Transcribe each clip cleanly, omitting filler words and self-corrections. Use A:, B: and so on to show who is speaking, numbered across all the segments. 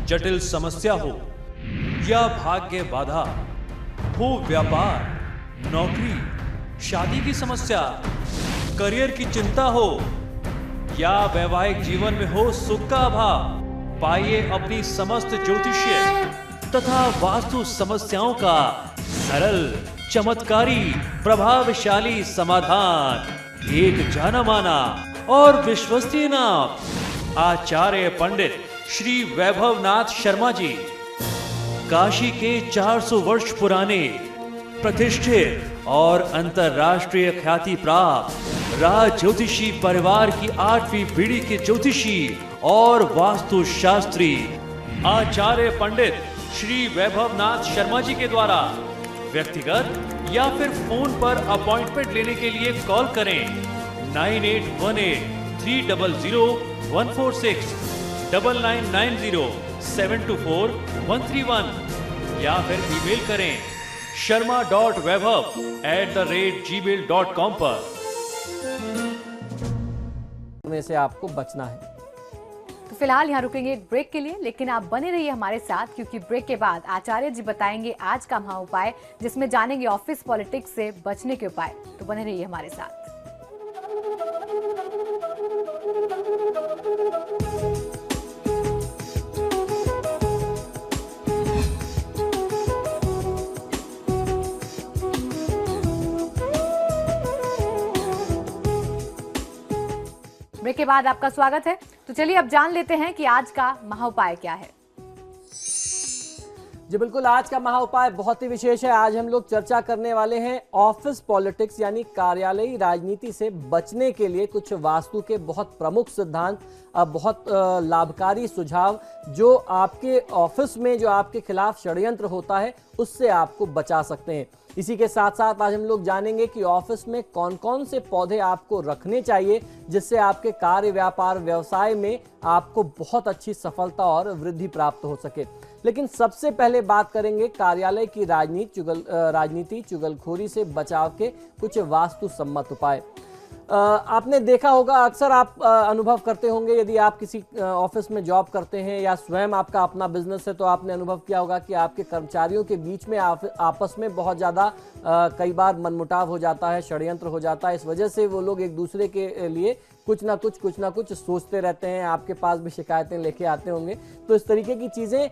A: जटिल समस्या हो या भाग्य बाधा हो, व्यापार, नौकरी, शादी की समस्या, करियर की चिंता हो या वैवाहिक जीवन में हो सुख का अभाव, पाइए अपनी समस्त ज्योतिषीय तथा वास्तु समस्याओं का सरल, चमत्कारी, प्रभावशाली समाधान। एक जाना माना और विश्वसनीय नाम, आचार्य पंडित श्री वैभवनाथ शर्मा जी, काशी के 400 वर्ष पुराने प्रतिष्ठित और अंतरराष्ट्रीय ख्याति प्राप्त राज ज्योतिषी परिवार की 8वीं पीढ़ी के ज्योतिषी और वास्तु शास्त्री आचार्य पंडित श्री वैभवनाथ शर्मा जी के द्वारा व्यक्तिगत या फिर फोन पर अपॉइंटमेंट लेने के लिए कॉल करें 9818300146, 9990724131 या फिर ईमेल करें sharma.vaibhav@gmail.com पर।
B: में से आपको बचना है।
C: तो फिलहाल यहाँ रुकेंगे एक ब्रेक के लिए, लेकिन आप बने रहिए हमारे साथ, क्योंकि ब्रेक के बाद आचार्य जी बताएंगे आज का महा उपाय, जिसमें जानेंगे ऑफिस पॉलिटिक्स से बचने के उपाय। तो बने रहिए हमारे साथ। ब्रेक के बाद आपका स्वागत है। तो चलिए अब जान लेते हैं कि आज का महा उपाय क्या है।
B: जी बिल्कुल, आज का महा उपाय बहुत ही विशेष है। आज हम लोग चर्चा करने वाले हैं ऑफिस पॉलिटिक्स यानी कार्यालयी राजनीति से बचने के लिए कुछ वास्तु के बहुत प्रमुख सिद्धांत, बहुत लाभकारी सुझाव जो आपके ऑफिस में जो आपके खिलाफ षड्यंत्र होता है उससे आपको बचा सकते हैं। इसी के साथ साथ आज हम लोग जानेंगे कि ऑफिस में कौन कौन से पौधे आपको रखने चाहिए जिससे आपके कार्य, व्यापार, व्यवसाय में आपको बहुत अच्छी सफलता और वृद्धि प्राप्त हो सके। लेकिन सबसे पहले बात करेंगे कार्यालय की राजनीति चुगलखोरी से बचाव के कुछ वास्तु सम्मत उपाय। आपने देखा होगा, अक्सर आप अनुभव करते होंगे, यदि आप किसी ऑफिस में जॉब करते हैं या स्वयं आपका अपना बिजनेस है तो आपने अनुभव किया होगा कि आपके कर्मचारियों के बीच में आपस में बहुत ज़्यादा कई बार मनमुटाव हो जाता है, षड्यंत्र हो जाता है। इस वजह से वो लोग एक दूसरे के लिए कुछ ना कुछ सोचते रहते हैं। आपके पास भी शिकायतें लेके आते होंगे। तो इस तरीके की चीज़ें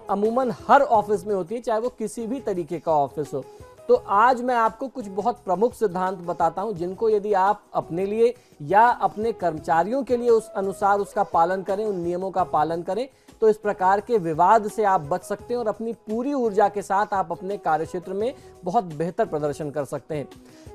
B: अमूमन हर ऑफिस में होती है, चाहे वो किसी भी तरीके का ऑफिस हो। तो आज मैं आपको कुछ बहुत प्रमुख सिद्धांत बताता हूं जिनको यदि आप अपने लिए या अपने कर्मचारियों के लिए उस अनुसार उसका पालन करें, उन नियमों का पालन करें, तो इस प्रकार के विवाद से आप बच सकते हैं और अपनी पूरी ऊर्जा के साथ आप अपने कार्यक्षेत्र में बहुत बेहतर प्रदर्शन कर सकते हैं।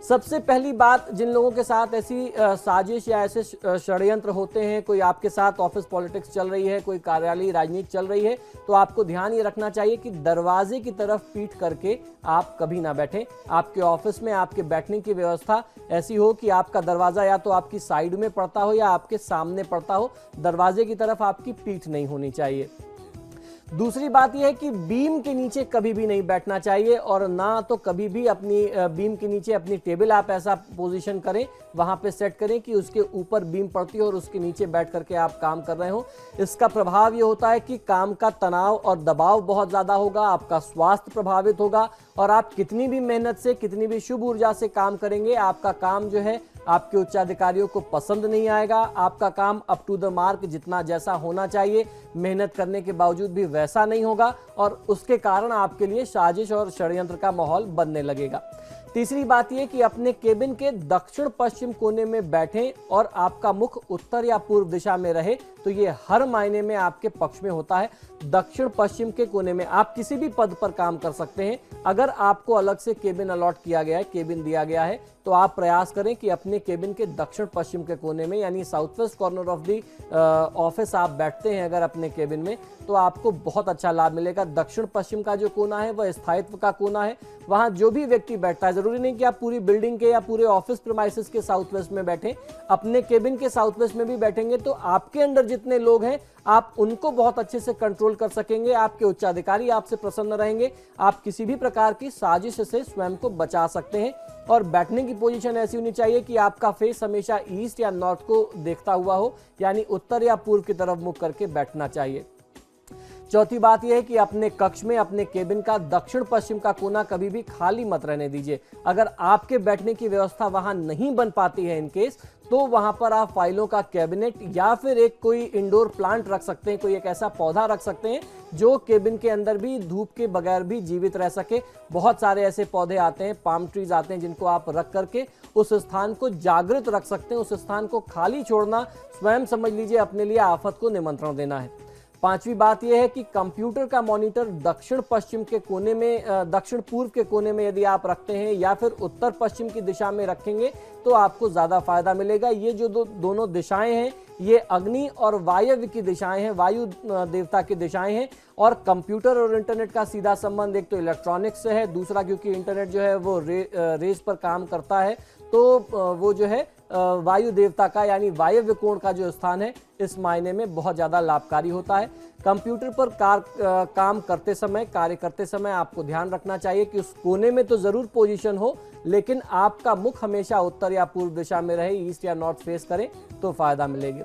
B: सबसे पहली बात, जिन लोगों के साथ ऐसी साजिश या ऐसे षड्यंत्र होते हैं, कोई आपके साथ ऑफिस पॉलिटिक्स चल रही है, कोई कार्यालयी राजनीति चल रही है, तो आपको ध्यान ये रखना चाहिए कि दरवाजे की तरफ पीठ करके आप कभी ना बैठें। आपके ऑफिस में आपके बैठने की व्यवस्था ऐसी हो कि आपका दरवाजा या तो आपकी साइड में पड़ता हो या आपके सामने पड़ता हो, दरवाजे की तरफ आपकी पीठ नहीं होनी चाहिए। दूसरी बात यह है कि बीम के नीचे कभी भी नहीं बैठना चाहिए और ना तो कभी भी अपनी बीम के नीचे अपनी टेबल आप ऐसा पोजीशन करें, वहां पे सेट करें कि उसके ऊपर बीम पड़ती हो और उसके नीचे बैठ करके आप काम कर रहे हो। इसका प्रभाव ये होता है कि काम का तनाव और दबाव बहुत ज्यादा होगा, आपका स्वास्थ्य प्रभावित होगा और आप कितनी भी मेहनत से, कितनी भी शुभ ऊर्जा से काम करेंगे, आपका काम जो है आपके उच्चाधिकारियों को पसंद नहीं आएगा। आपका काम अप टू द मार्क जितना जैसा होना चाहिए मेहनत करने के बावजूद भी वैसा नहीं होगा और उसके कारण आपके लिए साजिश और षड्यंत्र का माहौल बनने लगेगा। तीसरी बात यह कि अपने केबिन के दक्षिण पश्चिम कोने में बैठें और आपका मुख उत्तर या पूर्व दिशा में रहे, तो ये हर मायने में आपके पक्ष में होता है। दक्षिण पश्चिम के कोने में आप किसी भी पद पर काम कर सकते हैं। अगर आपको अलग से केबिन अलॉट किया गया है, केबिन दिया गया है, तो आप प्रयास करें कि अपने केबिन के दक्षिण पश्चिम के कोने में यानी south west corner of the office आप बैठते हैं अगर अपने केबिन में, तो आपको बहुत अच्छा लाभ मिलेगा। दक्षिण पश्चिम का जो कोना है वह स्थायित्व का कोना है। वहां जो भी व्यक्ति बैठता है, जरूरी नहीं कि आप पूरी बिल्डिंग के या पूरे ऑफिस प्रीमाइसेस के साउथ वेस्ट में बैठें, अपने केबिन के साउथ वेस्ट में भी बैठेंगे तो आपके अंडर जितने लोग हैं आप उनको बहुत अच्छे से कंट्रोल कर सकेंगे। आपके उच्चाधिकारी आपसे प्रसन्न रहेंगे। आप किसी भी प्रकार की साजिश से स्वयं को बचा सकते हैं। और बैठने की पोजीशन ऐसी होनी चाहिए कि आपका फेस हमेशा ईस्ट या नॉर्थ को देखता हुआ हो, यानी उत्तर या पूर्व की तरफ मुख करके बैठना चाहिए। चौथी बात यह है कि अपने कक्ष में अपने केबिन का दक्षिण पश्चिम का कोना कभी भी खाली मत रहने दीजिए। अगर आपके बैठने की व्यवस्था वहां नहीं बन पाती है इन केस, तो वहां पर आप फाइलों का कैबिनेट या फिर एक कोई इंडोर प्लांट रख सकते हैं, कोई एक ऐसा पौधा रख सकते हैं जो केबिन के अंदर भी धूप के बगैर भी जीवित रह सके। बहुत सारे ऐसे पौधे आते हैं, पाम ट्रीज आते हैं, जिनको आप रख करके उस स्थान को जागृत रख सकते हैं। उस स्थान को खाली छोड़ना स्वयं समझ लीजिए अपने लिए आफत को निमंत्रण देना है। पांचवी बात यह है कि कंप्यूटर का मॉनिटर दक्षिण पश्चिम के कोने में, दक्षिण पूर्व के कोने में यदि आप रखते हैं या फिर उत्तर पश्चिम की दिशा में रखेंगे तो आपको ज्यादा फायदा मिलेगा। ये जो दोनों दिशाएं हैं ये अग्नि और वायव्य की दिशाएं हैं, वायु देवता की दिशाएं हैं। और कंप्यूटर और इंटरनेट का सीधा संबंध एक तो इलेक्ट्रॉनिक्स से है, दूसरा क्योंकि इंटरनेट जो है वो रेस पर काम करता है, तो वो जो है वायु देवता का यानी वायव्य कोण का जो स्थान है इस मायने में बहुत ज्यादा लाभकारी होता है। कंप्यूटर पर काम करते समय, कार्य करते समय आपको ध्यान रखना चाहिए कि उस कोने में तो जरूर पोजीशन हो, लेकिन आपका मुख हमेशा उत्तर या पूर्व दिशा में रहे, ईस्ट या नॉर्थ फेस करें तो फायदा मिलेगा।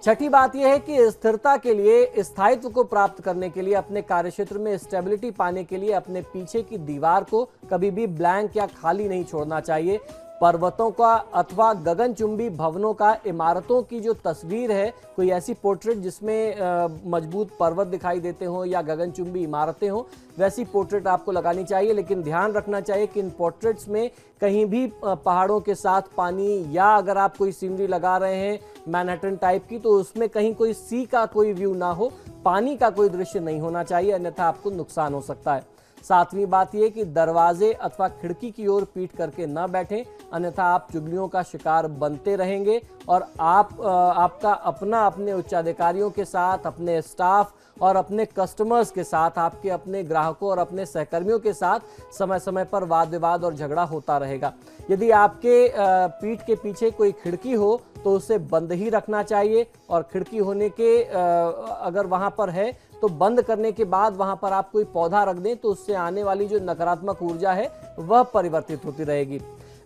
B: छठी बात यह है कि स्थिरता के लिए, स्थायित्व को प्राप्त करने के लिए, अपने कार्यक्षेत्र में स्टेबिलिटी पाने के लिए अपने पीछे की दीवार को कभी भी ब्लैंक या खाली नहीं छोड़ना चाहिए। पर्वतों का अथवा गगनचुंबी भवनों का, इमारतों की जो तस्वीर है, कोई ऐसी पोर्ट्रेट जिसमें मजबूत पर्वत दिखाई देते हो या गगनचुंबी इमारतें हो, वैसी पोर्ट्रेट आपको लगानी चाहिए। लेकिन ध्यान रखना चाहिए कि इन पोर्ट्रेट्स में कहीं भी पहाड़ों के साथ पानी, या अगर आप कोई सीनरी लगा रहे हैं मैनहट्टन टाइप की, तो उसमें कहीं कोई सी का कोई व्यू ना हो, पानी का कोई दृश्य नहीं होना चाहिए, अन्यथा आपको नुकसान हो सकता है। सातवीं बात यह कि दरवाजे अथवा खिड़की की ओर पीठ करके न बैठें, अन्यथा आप चुगलियों का शिकार बनते रहेंगे और आपका अपना अपने उच्चाधिकारियों के साथ, अपने स्टाफ और अपने कस्टमर्स के साथ, आपके अपने ग्राहकों और अपने सहकर्मियों के साथ समय समय पर वाद विवाद और झगड़ा होता रहेगा। यदि आपके पीठ के पीछे कोई खिड़की हो तो उसे बंद ही रखना चाहिए, और खिड़की होने के अगर वहां पर है तो बंद करने के बाद वहां पर आप कोई पौधा रख दें तो उससे आने वाली जो नकारात्मक ऊर्जा है वह परिवर्तित होती रहेगी।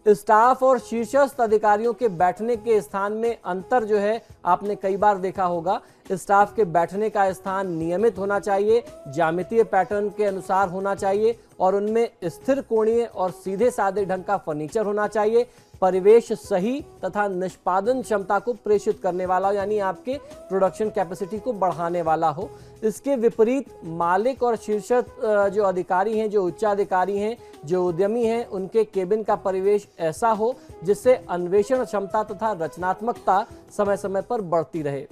B: स्टाफ और शीर्षस्थ अधिकारियों के बैठने के स्थान में अंतर जो है आपने कई बार देखा होगा। स्टाफ के बैठने का स्थान नियमित होना चाहिए, ज्यामितीय पैटर्न के अनुसार होना चाहिए और उनमें स्थिर कोणीय और सीधे साधे ढंग का फर्नीचर होना चाहिए। परिवेश सही तथा निष्पादन क्षमता को प्रेषित करने वाला हो, यानी आपके प्रोडक्शन कैपेसिटी को बढ़ाने वाला हो। इसके विपरीत मालिक और शीर्षस्थ जो अधिकारी हैं, जो उच्चाधिकारी हैं, जो उद्यमी हैं, उनके केबिन का परिवेश ऐसा हो जिससे अन्वेषण क्षमता तथा रचनात्मकता समय समय पर बढ़ती रहे।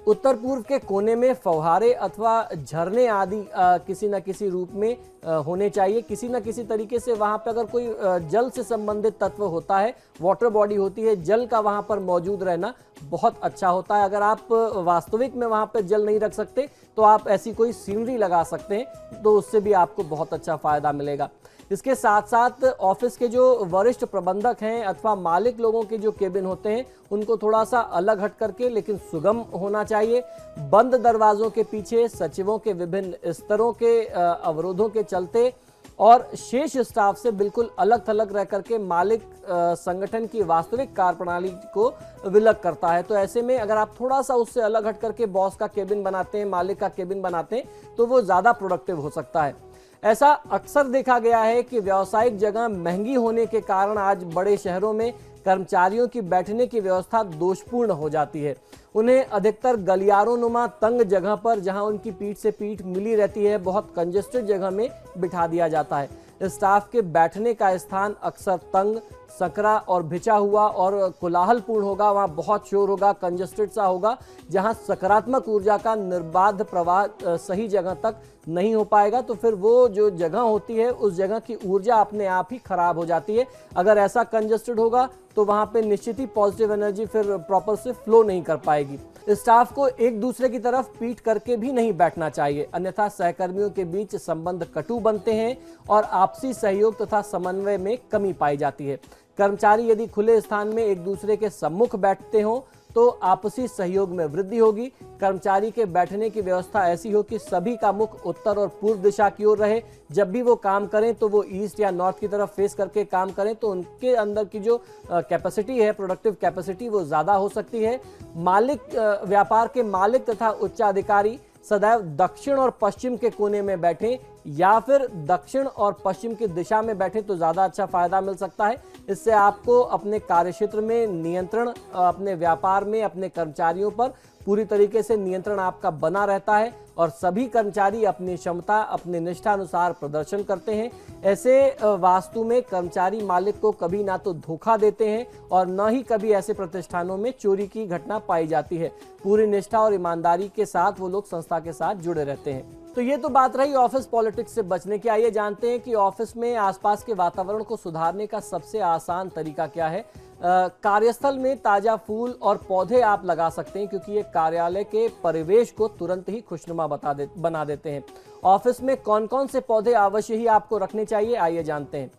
B: उत्तर पूर्व के कोने में फव्वारे अथवा झरने आदि किसी न किसी रूप में होने चाहिए। किसी न किसी तरीके से वहां पर अगर कोई जल से संबंधित तत्व होता है, वाटर बॉडी होती है, जल का वहां पर मौजूद रहना बहुत अच्छा होता है। अगर आप वास्तविक में वहां पर जल नहीं रख सकते तो आप ऐसी कोई सीनरी लगा सकते हैं, तो उससे भी आपको बहुत अच्छा फायदा मिलेगा। इसके साथ साथ ऑफिस के जो वरिष्ठ प्रबंधक हैं अथवा मालिक लोगों के जो केबिन होते हैं उनको थोड़ा सा अलग हट करके लेकिन सुगम होना चाहिए। बंद दरवाजों के पीछे सचिवों के विभिन्न स्तरों के अवरोधों के चलते और शेष स्टाफ से बिल्कुल अलग थलग रह करके मालिक संगठन की वास्तविक कार्यप्रणाली को विलग करता है। तो ऐसे में अगर आप थोड़ा सा उससे अलग हट करके बॉस का केबिन बनाते हैं, मालिक का केबिन बनाते हैं, तो वो ज्यादा प्रोडक्टिव हो सकता है। ऐसा अक्सर देखा गया है कि व्यावसायिक जगह महंगी होने के कारण आज बड़े शहरों में कर्मचारियों की बैठने की व्यवस्था दोषपूर्ण हो जाती है। उन्हें अधिकतर गलियारों नुमा तंग जगह पर, जहां उनकी पीठ से पीठ मिली रहती है, बहुत कंजेस्टेड जगह में बिठा दिया जाता है। स्टाफ के बैठने का स्थान अक्सर तंग, सकरा और भिचा हुआ और कोलाहलपूर्ण होगा। वहां बहुत शोर होगा, कंजेस्टेड सा होगा, जहां सकारात्मक ऊर्जा का निर्बाध प्रवाह सही जगह तक नहीं हो पाएगा। तो फिर वो जो जगह होती है उस जगह की ऊर्जा अपने आप ही खराब हो जाती है। अगर ऐसा कंजेस्टेड होगा तो वहां पे निश्चित ही पॉजिटिव एनर्जी फिर प्रॉपर से फ्लो नहीं कर पाएगी। स्टाफ को एक दूसरे की तरफ पीठ करके भी नहीं बैठना चाहिए, अन्यथा सहकर्मियों के बीच संबंध कटु बनते हैं और आपसी सहयोग तथा समन्वय में कमी पाई जाती है। कर्मचारी यदि खुले स्थान में एक दूसरे के सम्मुख बैठते हो तो आपसी सहयोग में वृद्धि होगी। कर्मचारी के बैठने की व्यवस्था ऐसी हो कि सभी का मुख उत्तर और पूर्व दिशा की ओर रहे। जब भी वो काम करें तो वो ईस्ट या नॉर्थ की तरफ फेस करके काम करें, तो उनके अंदर की जो कैपेसिटी है, प्रोडक्टिव कैपेसिटी, वो ज्यादा हो सकती है। मालिक, व्यापार के मालिक तथा उच्चाधिकारी सदैव दक्षिण और पश्चिम के कोने में बैठें या फिर दक्षिण और पश्चिम की दिशा में बैठें तो ज़्यादा अच्छा फायदा मिल सकता है। इससे आपको अपने कार्यक्षेत्र में नियंत्रण, अपने व्यापार में अपने कर्मचारियों पर पूरी तरीके से नियंत्रण आपका बना रहता है और सभी कर्मचारी अपनी क्षमता, अपनी निष्ठा अनुसार प्रदर्शन करते हैं। ऐसे वास्तु में कर्मचारी मालिक को कभी ना तो धोखा देते हैं और न ही कभी ऐसे प्रतिष्ठानों में चोरी की घटना पाई जाती है। पूरी निष्ठा और ईमानदारी के साथ वो लोग संस्था के साथ जुड़े रहते हैं। तो ये तो बात रही ऑफिस पॉलिटिक्स से बचने की। आइए जानते हैं कि ऑफिस में आसपास के वातावरण को सुधारने का सबसे आसान तरीका क्या है। कार्यस्थल में ताजा फूल और पौधे आप लगा सकते हैं क्योंकि ये कार्यालय के परिवेश को तुरंत ही खुशनुमा बना देते हैं। ऑफिस में कौन कौन से पौधे अवश्य ही आपको रखने चाहिए, आइए जानते हैं।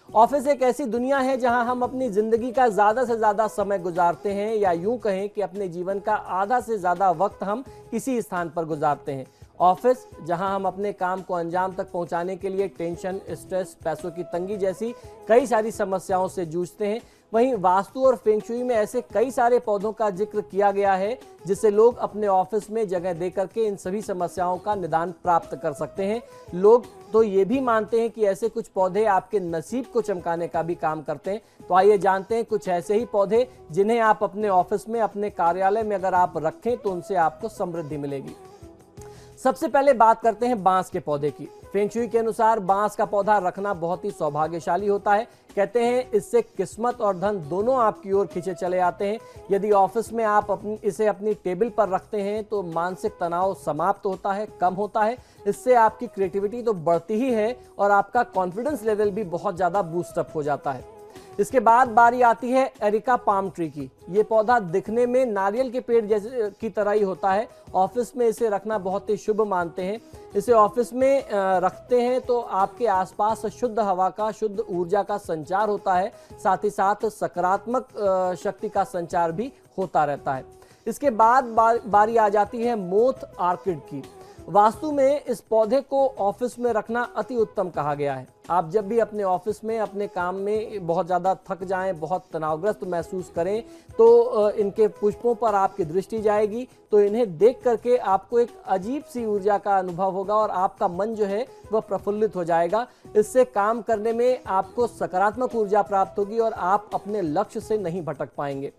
B: ऑफिस एक ऐसी दुनिया है जहां हम अपनी जिंदगी का ज्यादा से ज्यादा समय गुजारते हैं, या यूं कहें कि अपने जीवन का आधा से ज्यादा वक्त हम इसी स्थान पर गुजारते हैं। ऑफिस जहां हम अपने काम को अंजाम तक पहुंचाने के लिए टेंशन, स्ट्रेस, पैसों की तंगी जैसी कई सारी समस्याओं से जूझते हैं। वहीं वास्तु और फेंग शुई में ऐसे कई सारे पौधों का जिक्र किया गया है जिससे लोग अपने ऑफिस में जगह दे करके इन सभी समस्याओं का निदान प्राप्त कर सकते हैं। लोग तो ये भी मानते हैं कि ऐसे कुछ पौधे आपके नसीब को चमकाने का भी काम करते हैं। तो आइए जानते हैं कुछ ऐसे ही पौधे जिन्हें आप अपने ऑफिस में, अपने कार्यालय में अगर आप रखें तो उनसे आपको समृद्धि मिलेगी। सबसे पहले बात करते हैं बांस के पौधे की। फेंग शुई के अनुसार बांस का पौधा रखना बहुत ही सौभाग्यशाली होता है। कहते हैं इससे किस्मत और धन दोनों आपकी ओर खींचे चले आते हैं। यदि ऑफिस में आप इसे अपनी टेबल पर रखते हैं तो मानसिक तनाव समाप्त होता है, कम होता है। इससे आपकी क्रिएटिविटी तो बढ़ती ही है और आपका कॉन्फिडेंस लेवल भी बहुत ज़्यादा बूस्टअप हो जाता है। इसके बाद बारी आती है एरिका पाम ट्री की। ये पौधा दिखने में नारियल के पेड़ जैसे की तरह ही होता है। ऑफिस में इसे रखना बहुत ही शुभ मानते हैं। इसे ऑफिस में रखते हैं तो आपके आसपास शुद्ध हवा का, शुद्ध ऊर्जा का संचार होता है, साथ ही साथ सकारात्मक शक्ति का संचार भी होता रहता है। इसके बाद बारी आ जाती है मोथ आर्किड की। वास्तु में इस पौधे को ऑफिस में रखना अति उत्तम कहा गया है। आप जब भी अपने ऑफिस में, अपने काम में बहुत ज़्यादा थक जाएं, बहुत तनावग्रस्त महसूस करें तो इनके पुष्पों पर आपकी दृष्टि जाएगी तो इन्हें देख करके आपको एक अजीब सी ऊर्जा का अनुभव होगा और आपका मन जो है वह प्रफुल्लित हो जाएगा। इससे काम करने में आपको सकारात्मक ऊर्जा प्राप्त होगी और आप अपने लक्ष्य से नहीं भटक पाएंगे।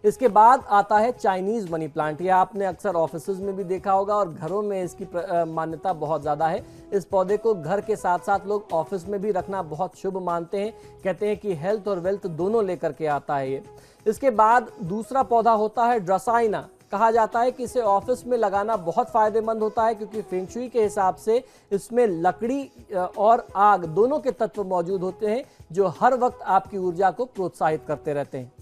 B: इसके बाद आता है चाइनीज मनी प्लांट। ये आपने अक्सर ऑफिसेज में भी देखा होगा और घरों में इसकी मान्यता बहुत ज़्यादा है। इस पौधे को घर के साथ साथ लोग ऑफिस में भी रखना बहुत शुभ मानते हैं। कहते हैं कि हेल्थ और वेल्थ दोनों लेकर के आता है ये। इसके बाद दूसरा पौधा होता है ड्रसाइना। कहा जाता है कि इसे ऑफिस में लगाना बहुत फायदेमंद होता है क्योंकि फेंग शुई के हिसाब से इसमें लकड़ी और आग दोनों के तत्व मौजूद होते हैं जो हर वक्त आपकी ऊर्जा को प्रोत्साहित करते रहते हैं।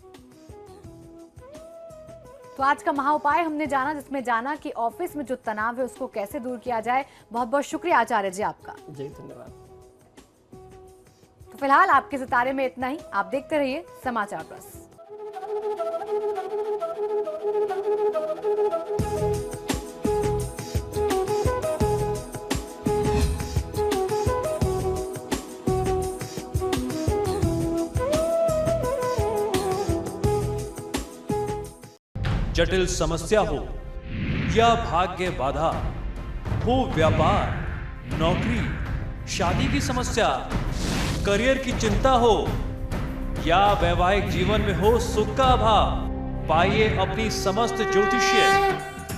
C: तो आज का महा उपाय हमने जाना, जिसमें जाना कि ऑफिस में जो तनाव है उसको कैसे दूर किया जाए। बहुत बहुत शुक्रिया आचार्य जी आपका।
B: जी धन्यवाद।
C: तो फिलहाल आपके सितारे में इतना ही। आप देखते रहिए समाचार प्लस।
A: जटिल समस्या हो या भाग्य बाधा हो, व्यापार, नौकरी, शादी की समस्या, करियर की चिंता हो या वैवाहिक जीवन में हो सुख का अभाव, पाइए अपनी समस्त ज्योतिषीय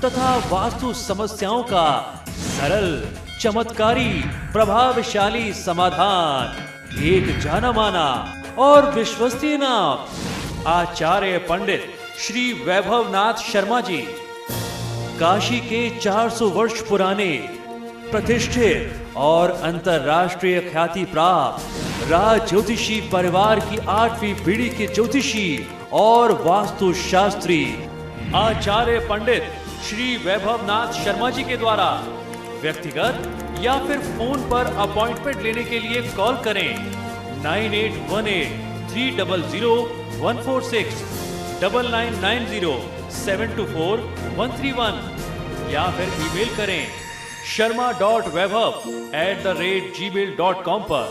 A: तथा वास्तु समस्याओं का सरल, चमत्कारी, प्रभावशाली समाधान। एक जाना माना और विश्वसनीय नाम आचार्य पंडित श्री वैभवनाथ शर्मा जी। काशी के 400 वर्ष पुराने प्रतिष्ठित और अंतरराष्ट्रीय ख्याति प्राप्त राज ज्योतिषी परिवार की 8वीं पीढ़ी के ज्योतिषी और वास्तु शास्त्री आचार्य पंडित श्री वैभवनाथ शर्मा जी के द्वारा व्यक्तिगत या फिर फोन पर अपॉइंटमेंट लेने के लिए कॉल करें 9818 300 146 9990 724 131 या फिर ईमेल करें sharma.vaibhav@gmail.com पर।